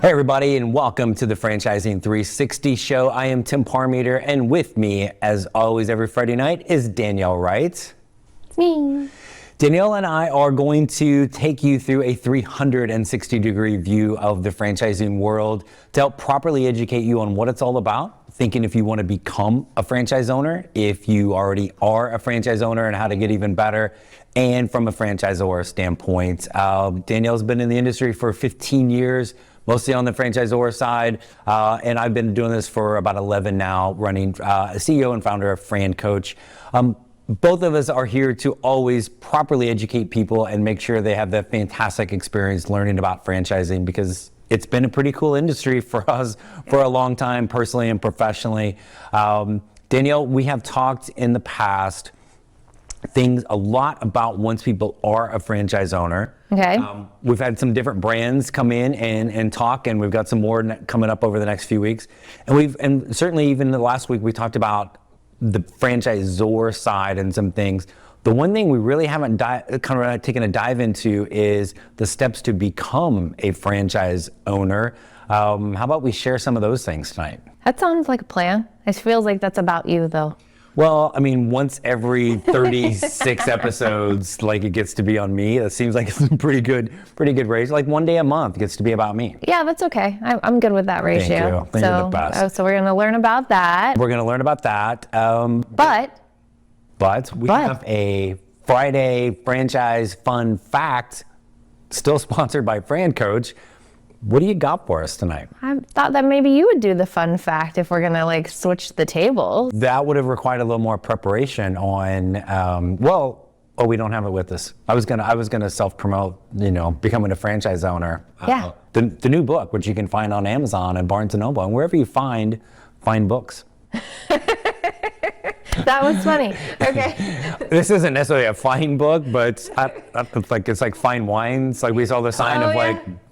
Hey everybody, and welcome to the Franchising 360 show. I am Tim Parmeter, and with me, as always, every Friday night is Danielle Wright. It's me. Danielle and I are going to take you through a 360-degree view of the franchising world to help properly educate you on what it's all about, thinking if you want to become a franchise owner, if you already are a franchise owner, and how to get even better, and from a franchisor standpoint. Danielle's been in the industry for 15 years, mostly on the franchisor side, and I've been doing this for about 11 now, running CEO and founder of Francoach. Both of us are here to always properly educate people and make sure they have that fantastic experience learning about franchising, because it's been a pretty cool industry for us for a long time, personally and professionally. Danielle, we have talked in the past a lot about once people are a franchise owner. Okay. We've had some different brands come in and talk, and we've got some more coming up over the next few weeks. And certainly even the last week we talked about the franchisor side and some things. The one thing we really haven't taken a dive into is the steps to become a franchise owner. How about we share some of those things tonight? That sounds like a plan. It feels like that's about you, though. Well, I mean, once every 36 episodes, like it gets to be on me. It seems like it's a pretty good ratio. Like one day a month gets to be about me. Yeah, that's okay. I'm good with that ratio. Thank you. Thank you, the best. So we're going to learn about that. We're going to learn about that. But we have a Friday franchise fun fact, still sponsored by Francoach. What do you got for us tonight? I thought that maybe you would do the fun fact if we're going to switch the tables. That would have required a little more preparation on, we don't have it with us. I was gonna self-promote, becoming a franchise owner. Yeah. The new book, which you can find on Amazon and Barnes & Noble and wherever you find books. That was funny. Okay. This isn't necessarily a fine book, but it's like fine wines. Like we saw the sign of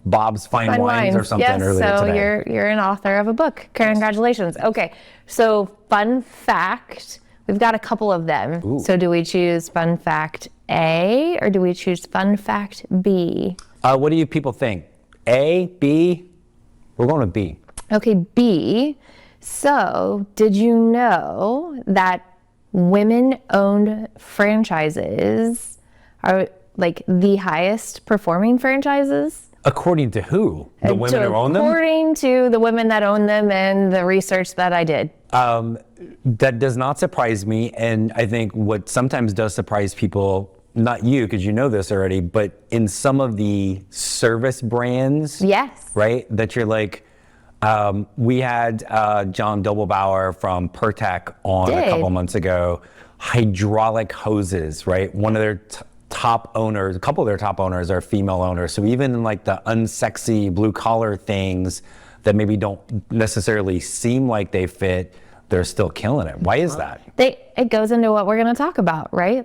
Bob's Fine Wines or something earlier today. Yes, so you're an author of a book. Congratulations. Okay, so fun fact, we've got a couple of them. Ooh. So do we choose fun fact A or do we choose fun fact B? What do you people think? A, B? We're going to B. Okay, B. So did you know that women-owned franchises are the highest performing franchises? According to who? The women who own them? According to the women that own them and the research that I did. That does not surprise me. And I think what sometimes does surprise people, not you, because you know this already, but in some of the service brands. Yes. Right? That you're like, we had John Doblbauer from Pertec on a couple months ago. Hydraulic hoses, right? One of their top owners, a couple of their top owners are female owners. So even in the unsexy blue collar things that maybe don't necessarily seem like they fit, they're still killing it. Why is that? It goes into what we're going to talk about, right?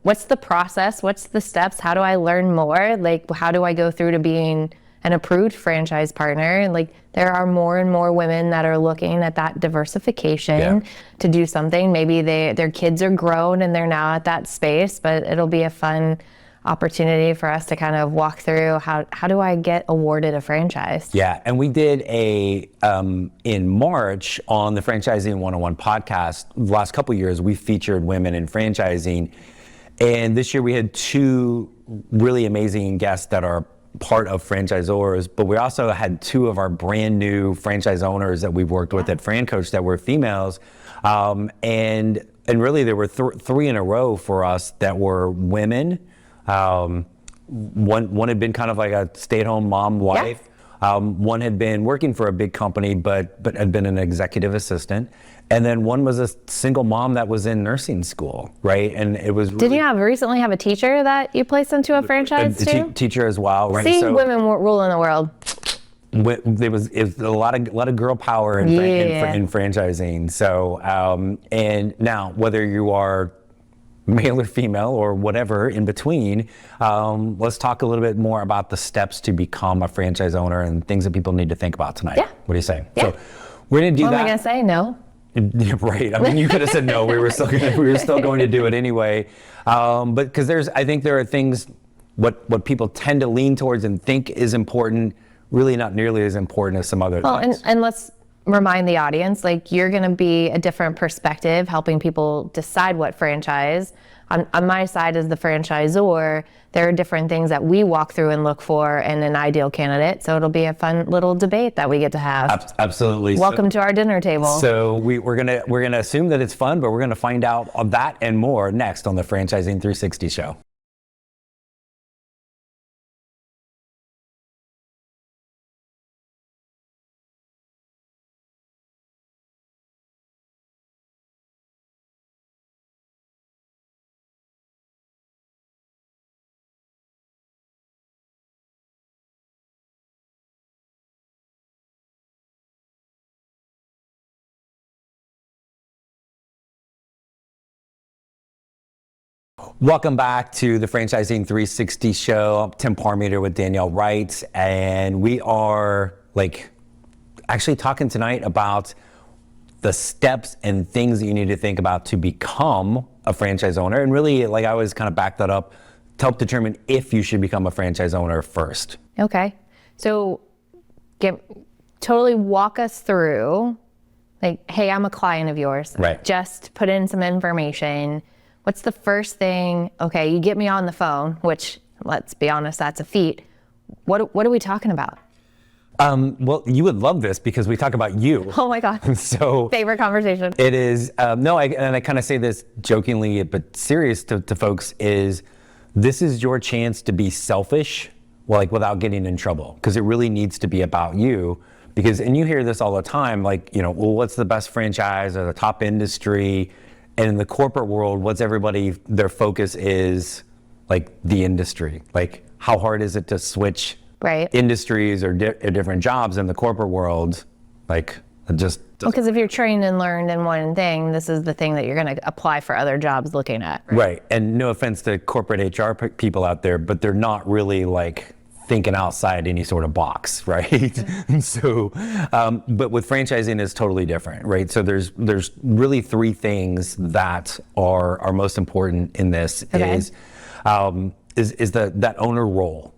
What's the process? What's the steps? How do I learn more? How do I go through to being an approved franchise partner? There are more and more women that are looking at that diversification to do something. Maybe their kids are grown and they're now at that space, but it'll be a fun opportunity for us to kind of walk through how do I get awarded a franchise? Yeah, and we did in March on the Franchising 101 podcast, the last couple of years, we featured women in franchising. And this year we had two really amazing guests that are part of franchisors, but we also had two of our brand new franchise owners that we've worked with at Francoach that were females. And really there were three in a row for us that were women. One had been kind of like a stay-at-home mom, wife. One had been working for a big company, but had been an executive assistant. And then one was a single mom that was in nursing school, right? And it was really... Did you recently have a teacher that you placed into a franchise too? Teacher as well, right? See, women ruling the world. It was a lot of girl power in franchising. So, and now whether you are male or female or whatever in between, let's talk a little bit more about the steps to become a franchise owner and things that people need to think about tonight. Yeah. What do you say? Yeah. So we're gonna do that. What am I gonna say? No. Yeah, right. I mean, you could have said no. We were still going to do it anyway. But because I think there are things what people tend to lean towards and think is important really not nearly as important as some other things. And let's remind the audience, like, you're going to be a different perspective helping people decide what franchise. On my side as the franchisor, there are different things that we walk through and look for in an ideal candidate. So it'll be a fun little debate that we get to have. Absolutely. Welcome to our dinner table. So we're gonna assume that it's fun, but we're gonna find out of that and more next on the Franchising 360 show. Welcome back to the Franchising 360 show. I'm Tim Parmeter with Danielle Wright, and we are actually talking tonight about the steps and things that you need to think about to become a franchise owner. And really, I always kind of back that up to help determine if you should become a franchise owner first. Okay. So totally walk us through, hey, I'm a client of yours. Right. Just put in some information. What's the first thing? Okay, you get me on the phone, which, let's be honest, that's a feat. What are we talking about? Well, you would love this because we talk about you. Oh my God. So favorite conversation. It is, I kind of say this jokingly, but serious to folks, is this is your chance to be selfish, without getting in trouble, because it really needs to be about you. Because, and you hear this all the time, what's the best franchise or the top industry? And in the corporate world, their focus is the industry. How hard is it to switch industries or different jobs in the corporate world? Because if you're trained and learned in one thing, this is the thing that you're going to apply for other jobs looking at. Right. And no offense to corporate HR people out there, but they're not really thinking outside any sort of box, right? So, but with franchising is totally different, right? So there's really three things that are most important in this. Okay. Is that owner role.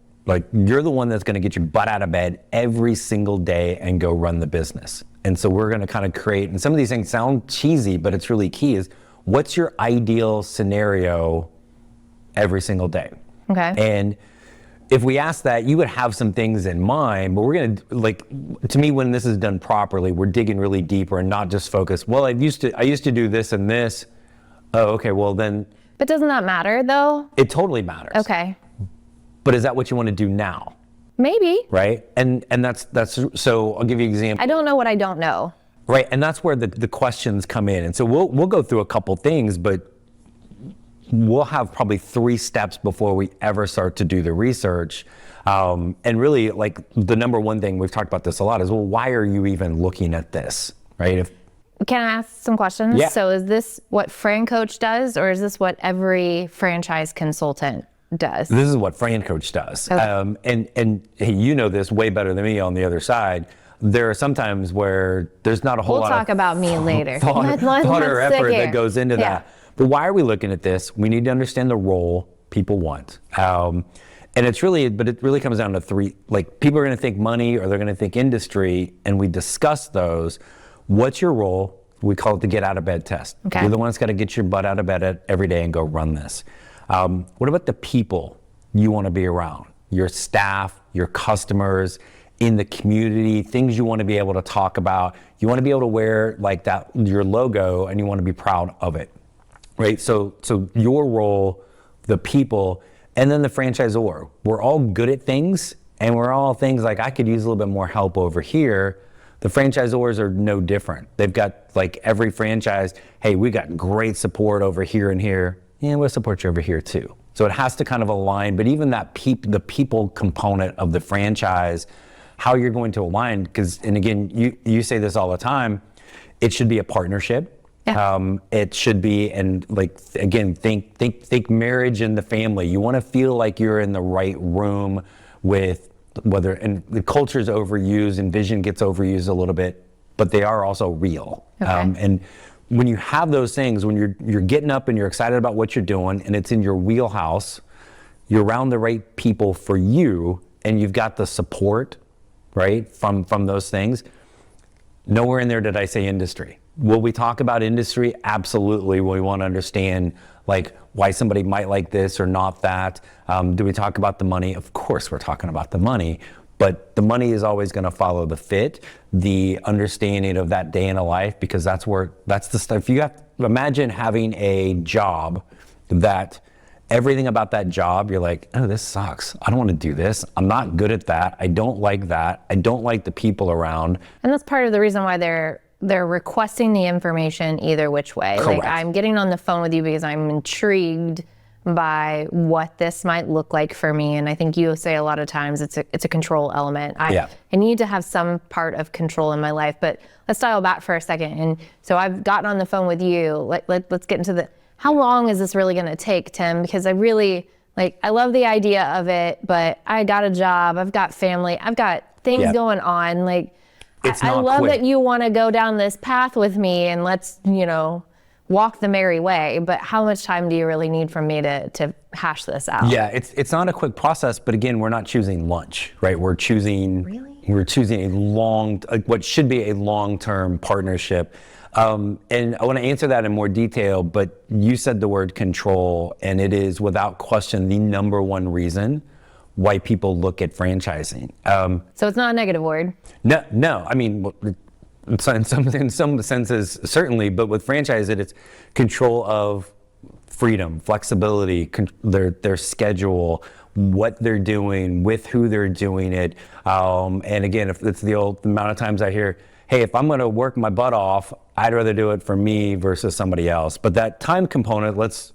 You're the one that's going to get your butt out of bed every single day and go run the business. And so we're going to kind of create, and some of these things sound cheesy, but it's really key, is what's your ideal scenario every single day? Okay. And if we ask that, you would have some things in mind, but we're going to, to me, when this is done properly, we're digging really deeper and not just focus, I used to do this and this. Oh, okay, well then. But doesn't that matter though? It totally matters. Okay. But is that what you want to do now? Maybe. Right? And that's, so I'll give you an example. I don't know what I don't know. Right, and that's where the questions come in. And so we'll go through a couple things, but we'll have probably 3 steps before we ever start to do the research. And really, the number one thing, we've talked about this a lot, is, why are you even looking at this, right? Can I ask some questions? Yeah. So is this what Francoach does, or is this what every franchise consultant does? This is what Francoach does. Okay. And hey, you know this way better than me on the other side. There are some times where there's not a whole lot We'll talk about me later. thought or effort that goes into that. But why are we looking at this? We need to understand the role people want. And it really comes down to 3, people are going to think money or they're going to think industry, and we discuss those. What's your role? We call it the get out of bed test. Okay. You're the one that's got to get your butt out of bed every day and go run this. What about the people you want to be around? Your staff, your customers, in the community, things you want to be able to talk about. You want to be able to wear your logo, and you want to be proud of it. Right, so your role, the people, and then the franchisor. We're all good at things, and we're all things I could use a little bit more help over here. The franchisors are no different. They've got every franchise, hey, we got great support over here and here. Yeah, we'll support you over here too. So it has to kind of align, but even that the people component of the franchise, how you're going to align, and again, you say this all the time, it should be a partnership. Yeah. It should be, and again, think marriage and the family. You want to feel like you're in the right room with and the culture's overused and vision gets overused a little bit, but they are also real. Okay. And when you have those things, when you're getting up and you're excited about what you're doing and it's in your wheelhouse, you're around the right people for you, and you've got the support right? From those things. Nowhere in there did I say industry. Will we talk about industry? Absolutely. We want to understand like why somebody might like this or not that. Do we talk about the money? Of course we're talking about the money, but the money is always going to follow the fit, the understanding of that day in a life, because that's the stuff. You have to imagine having a job that everything about that job, you're like, oh, this sucks. I don't want to do this. I'm not good at that. I don't like that. I don't like the people around. And that's part of the reason why they're requesting the information either which way. Correct. Like, I'm getting on the phone with you because I'm intrigued by what this might look like for me. And I think you say a lot of times it's a control element. I need to have some part of control in my life. But let's dial back for a second. And so I've gotten on the phone with you. Let's get into how long is this really going to take, Tim? Because I really, I love the idea of it, but I got a job, I've got family, I've got things going on. I love that you want to go down this path with me and let's, walk the merry way. But how much time do you really need from me to hash this out? Yeah, it's not a quick process, but again, we're not choosing lunch, right? We're choosing what should be a long-term partnership. And I want to answer that in more detail, but you said the word control, and it is without question the number one reason why people look at franchising. So it's not a negative word. No. I mean, in some senses, certainly, but with franchising, it's control of freedom, flexibility, their schedule, what they're doing, with who they're doing it. And again, if it's the amount of times I hear, hey, if I'm going to work my butt off, I'd rather do it for me versus somebody else. But that time component, let's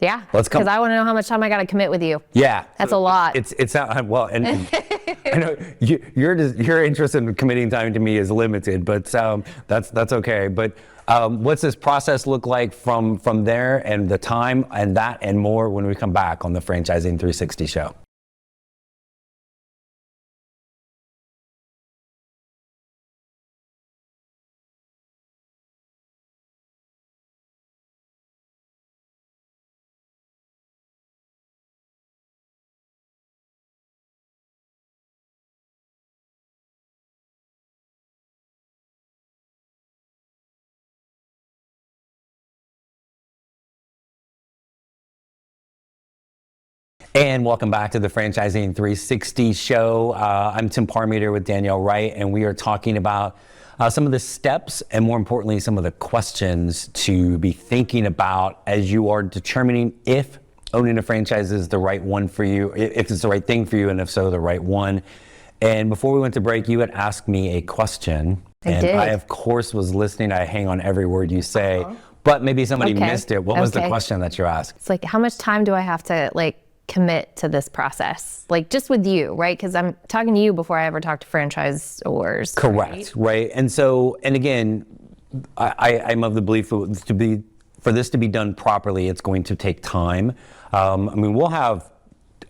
come. Because I want to know how much time I got to commit with you. Yeah, that's a lot. It's not well, and I know your interest in committing time to me is limited, but that's okay. But what's this process look like from there, and the time and that and more when we come back on the Franchising 360 show? And welcome back to the Franchising 360 show. I'm Tim Parmeter with Danielle Wright, and we are talking about some of the steps and, more importantly, some of the questions to be thinking about as you are determining if owning a franchise is the right one for you, if it's the right thing for you, and if so, the right one. And before we went to break, you had asked me a question. I did. I, of course, was listening. I hang on every word you say, but maybe somebody missed it. What was the question that you asked? It's how much time do I have to, commit to this process, just with you, right? Because I'm talking to you before I ever talk to franchisors. Correct, right? And so, and again, I'm of the belief for this to be done properly, it's going to take time. We'll have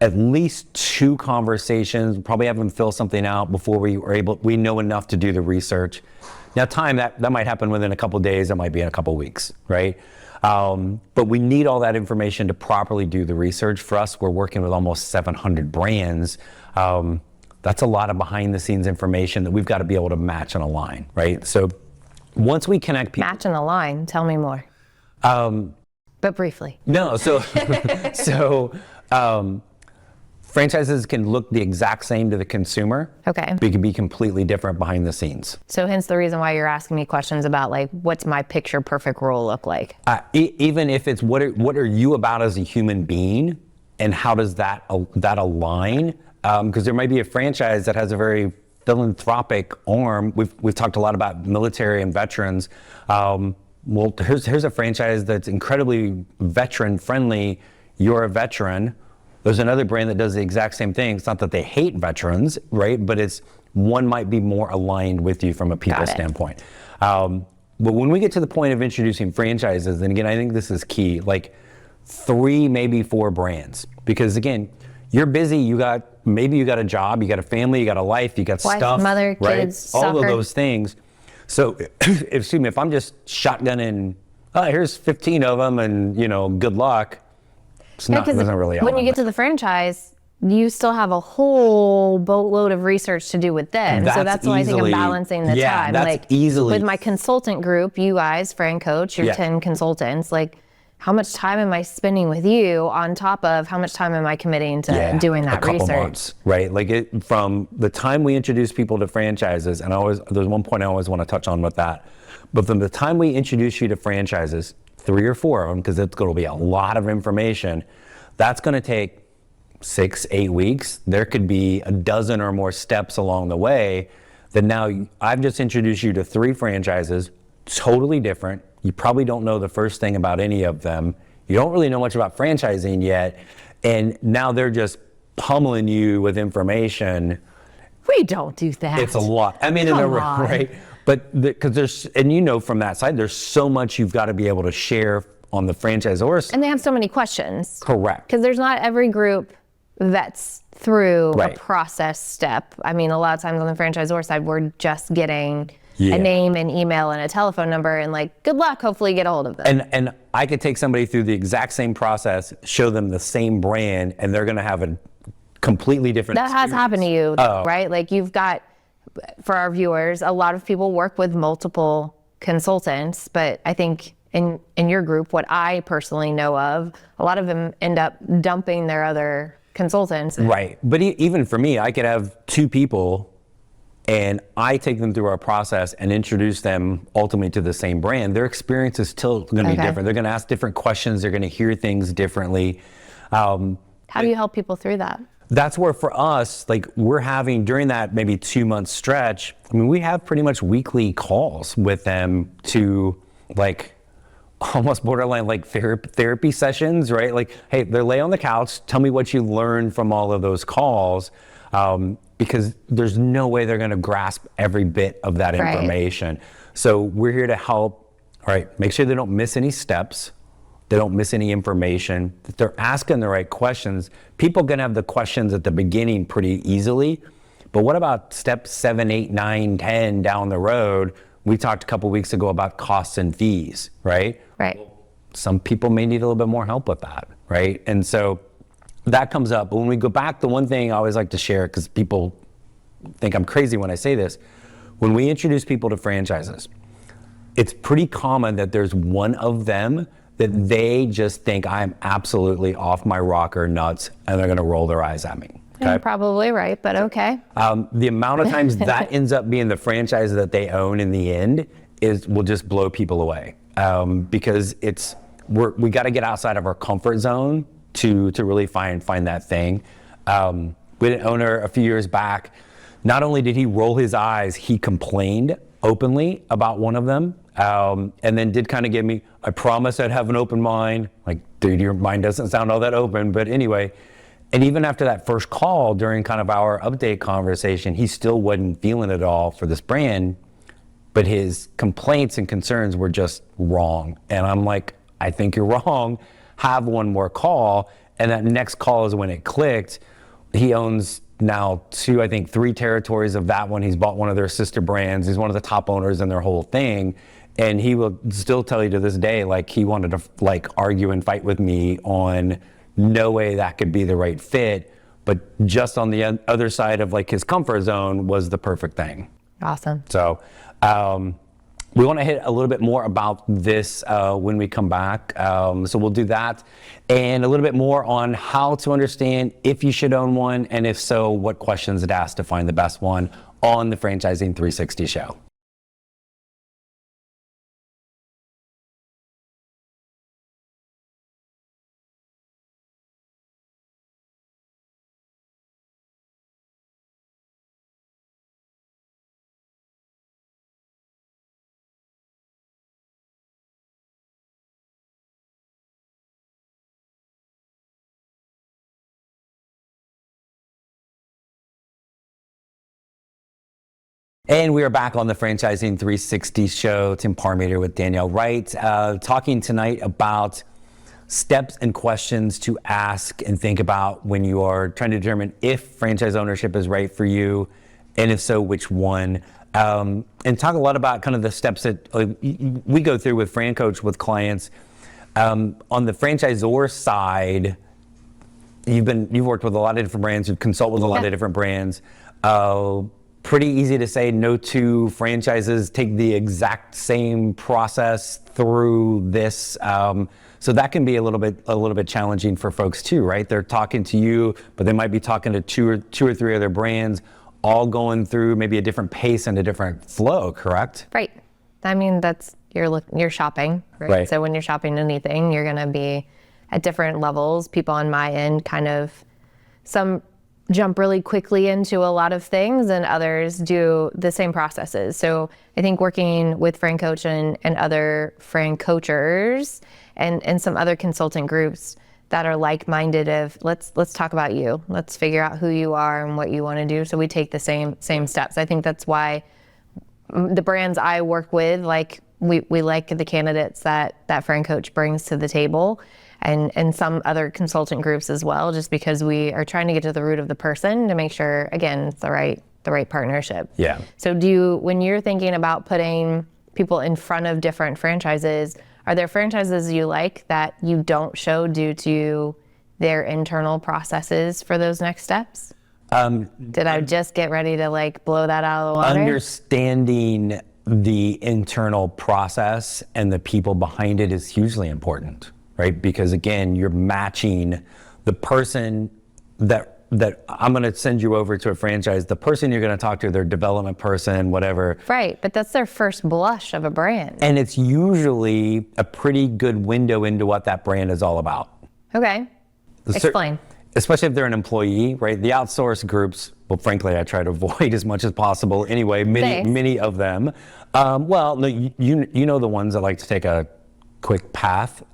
at least 2 conversations, probably have them fill something out before we know enough to do the research. Now, time that might happen within a couple of days, it might be in a couple of weeks, right? But we need all that information to properly do the research. For us, we're working with almost 700 brands. That's a lot of behind the scenes information that we've got to be able to match and align, right? So once we connect people. Match and align, tell me more. But briefly. No, so franchises can look the exact same to the consumer. Okay. But it can be completely different behind the scenes. So hence the reason why you're asking me questions about what's my picture perfect role look like? Even if it's what are you about as a human being, and how does that align? Because there might be a franchise that has a very philanthropic arm. We've talked a lot about military and veterans. Well, here's a franchise that's incredibly veteran friendly. You're a veteran. There's another brand that does the exact same thing. It's not that they hate veterans, right? But one might be more aligned with you from a people standpoint. But when we get to the point of introducing franchises, and again, I think this is key, 3, maybe 4 brands. Because again, you're busy, maybe you got a job, you got a family, you got a life, you got wife, stuff, mother, right? kids, all soccer. of those things. So, if I'm just shotgunning, here's 15 of them and, good luck, it doesn't really when you get to the franchise, you still have a whole boatload of research to do with them. So that's why I think I'm balancing the time. That's like easily. with my consultant group, you guys, Francoach, your 10 consultants, like how much time am I spending with you on top of how much time am I committing to doing that a couple research? Months, right? Like from the time we introduce people to franchises, and there's one point I always want to touch on with that, but from the time we introduce you to franchises, 3 or 4 of them, because it's going to be a lot of information, that's going to take 6-8 weeks. There could be a dozen or more steps along the way that now I've just introduced you to 3 franchises, totally different. You probably don't know the first thing about any of them. You don't really know much about franchising yet. And now they're just pummeling you with information. We don't do that. It's a lot. I mean, right? But because from that side, there's so much you've got to be able to share on the franchisors. And they have so many questions. Correct. Because there's not every group that's through a process step. I mean, a lot of times on the franchisor side, we're just getting a name, an email, and a telephone number, and like, good luck, hopefully get a hold of them. And I could take somebody through the exact same process, show them the same brand, and they're going to have a completely different That has happened to you, right? Like you've got, for our viewers, a lot of people work with multiple consultants, but I think in your group, what I personally know of, a lot of them end up dumping their other consultants. Right. But even for me, I could have 2 people and I take them through our process and introduce them ultimately to the same brand. Their experience is still going to be different. They're going to ask different questions. They're going to hear things differently. How do you help people through that? That's where for us, like we're having during that maybe 2-month stretch, I mean, we have pretty much weekly calls with them to like almost borderline like therapy sessions, right? Like, hey, they lay on the couch, tell me what you learned from all of those calls, because there's no way they're gonna grasp every bit of that information. So we're here to help, right, make sure they don't miss any steps, they don't miss any information, that they're asking the right questions. People can have the questions at the beginning pretty easily, but what about step 7, 8, 9, 10 down the road? We talked a couple weeks ago about costs and fees, right? Right. Some people may need a little bit more help with that, right? And so that comes up. But when we go back, the one thing I always like to share, because people think I'm crazy when I say this, when we introduce people to franchises, it's pretty common that there's one of them that they just think I'm absolutely off my rocker nuts and they're gonna roll their eyes at me. Okay? You're probably right, but okay. The amount of times that ends up being the franchise that they own in the end will just blow people away, because we got to get outside of our comfort zone to really find that thing. We had an owner a few years back. Not only did he roll his eyes, he complained openly about one of them, and then did kind of give me, I promise I'd have an open mind. Like, dude, your mind doesn't sound all that open, but anyway. And even after that first call during kind of our update conversation, he still wasn't feeling it all for this brand, but his complaints and concerns were just wrong. And I'm like, I think you're wrong. Have one more call. And that next call is when it clicked. He owns now 2, I think 3 territories of that one. He's bought one of their sister brands. He's one of the top owners in their whole thing. And he will still tell you to this day, like he wanted to like argue and fight with me on no way that could be the right fit, but just on the other side of like his comfort zone was the perfect thing. Awesome. So we want to hit a little bit more about this when we come back. So we'll do that and a little bit more on how to understand if you should own one, and if so, what questions to ask to find the best one on the Franchising 360 show. And we are back on the Franchising 360 show. Tim Parmeter with Danielle Wright, talking tonight about steps and questions to ask and think about when you are trying to determine if franchise ownership is right for you, and if so, which one. And talk a lot about kind of the steps that we go through with Francoach with clients. On the franchisor side, you've worked with a lot of different brands, you've consulted with a lot of different brands. Pretty easy to say no to franchises take the exact same process through this. So that can be a little bit challenging for folks too, right? They're talking to you, but they might be talking to two or three other brands, all going through maybe a different pace and a different flow, correct? Right. I mean, you're shopping, right? So when you're shopping anything, you're going to be at different levels. People on my end some jump really quickly into a lot of things and others do the same processes. So I think working with Francoach and other Francoachers and some other consultant groups that are like-minded of let's talk about you. Let's figure out who you are and what you want to do. So we take the same steps. I think that's why the brands I work with, like we like the candidates that Francoach brings to the table. And some other consultant groups as well, just because we are trying to get to the root of the person to make sure, again, it's the right partnership. Yeah. So when you're thinking about putting people in front of different franchises, are there franchises you like that you don't show due to their internal processes for those next steps? Did I just get ready to blow that out of the water? Understanding the internal process and the people behind it is hugely important. Right? Because again, you're matching the person that I'm going to send you over to a franchise, the person you're going to talk to, their development person, whatever. Right, but that's their first blush of a brand. And it's usually a pretty good window into what that brand is all about. Okay, explain. Especially if they're an employee, right? The outsourced groups, well, frankly, I try to avoid as much as possible. Anyway, many of them. Well, no, you know the ones that like to take a quick path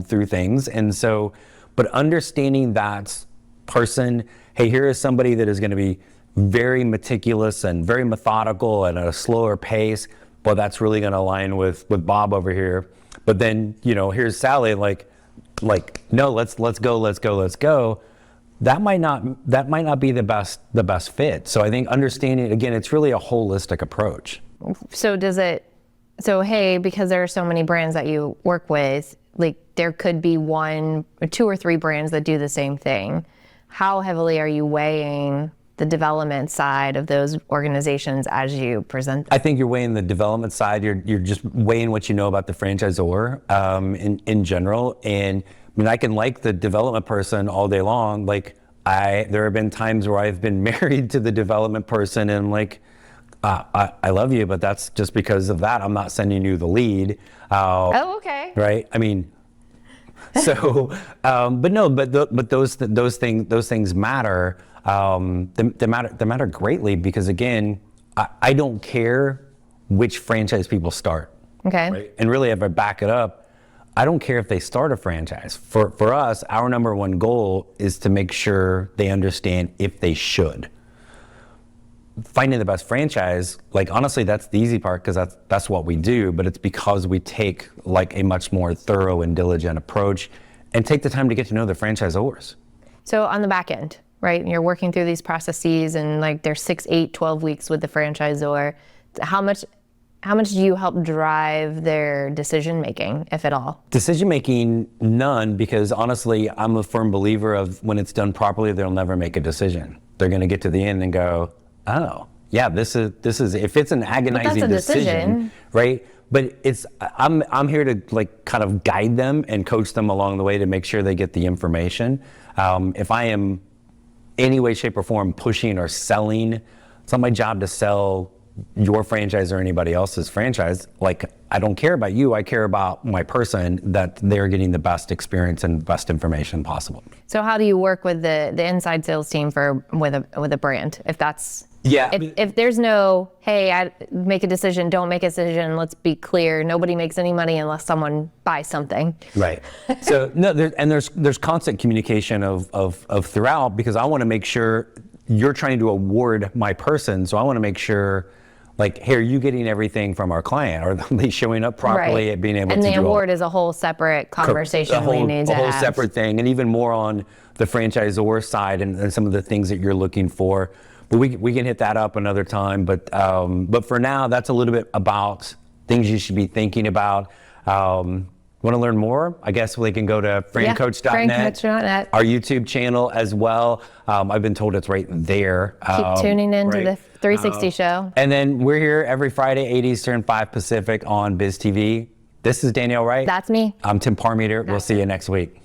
through things. And so, but understanding that person, hey, here is somebody that is going to be very meticulous and very methodical and at a slower pace, but that's really going to align with Bob over here. But then, here's Sally, no, let's go. That might not be the best fit. So I think understanding, again, it's really a holistic approach. So hey, because there are so many brands that you work with, there could be one or two or three brands that do the same thing. How heavily are you weighing the development side of those organizations as you present them? I think you're weighing the development side. You're just weighing what you know about the franchisor in general. And I mean, I can like the development person all day long. There have been times where I've been married to the development person and I love you, but that's just because of that. I'm not sending you the lead. Oh, okay. Right. I mean, so, but those things matter. They matter greatly because again, I don't care which franchise people start. Okay. Right? And really, if I back it up, I don't care if they start a franchise. For us, our number one goal is to make sure they understand if they should. Finding the best franchise, honestly, that's the easy part because that's what we do, but it's because we take a much more thorough and diligent approach and take the time to get to know the franchisors. So on the back end, right, you're working through these processes and there's 6, 8, 12 weeks with the franchisor. How much do you help drive their decision making, if at all? Decision making, none, because honestly, I'm a firm believer of when it's done properly, they'll never make a decision. They're going to get to the end and go, oh, yeah, this is if it's an agonizing decision, right? But I'm here to kind of guide them and coach them along the way to make sure they get the information. If I am any way, shape, or form pushing or selling, it's not my job to sell your franchise or anybody else's franchise. I don't care about you, I care about my person, that they're getting the best experience and best information possible. So how do you work with the inside sales team with a brand? If there's no, hey, I make a decision, don't make a decision, let's be clear, nobody makes any money unless someone buys something. Right. So there's constant communication of throughout, because I want to make sure you're trying to award my person, so I want to make sure hey, are you getting everything from our client? Are they showing up properly at being able to do And the award is a whole separate conversation we need to have. A whole separate thing, and even more on the franchisor side and some of the things that you're looking for. But we can hit that up another time. But for now, that's a little bit about things you should be thinking about. Want to learn more? I guess they can go to francoach.net, Francoach.net. our YouTube channel as well. I've been told it's right there. Keep tuning into right. the 360 show. And then we're here every Friday, 8 Eastern, 5 Pacific on Biz TV. This is Danielle Wright. That's me. I'm Tim Parmeter. We'll see you next week.